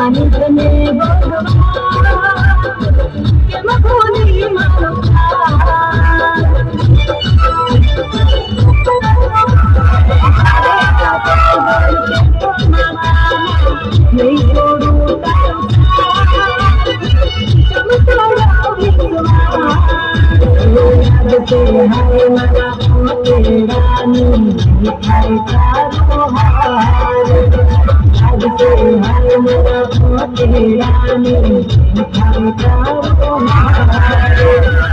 मानिसने भगवान के मखोली मानवता नहीं छोड़ू याद से हाय मना रानी मिठाई का त्योहार याद से हाय मना रानी मिठाई का त्योहार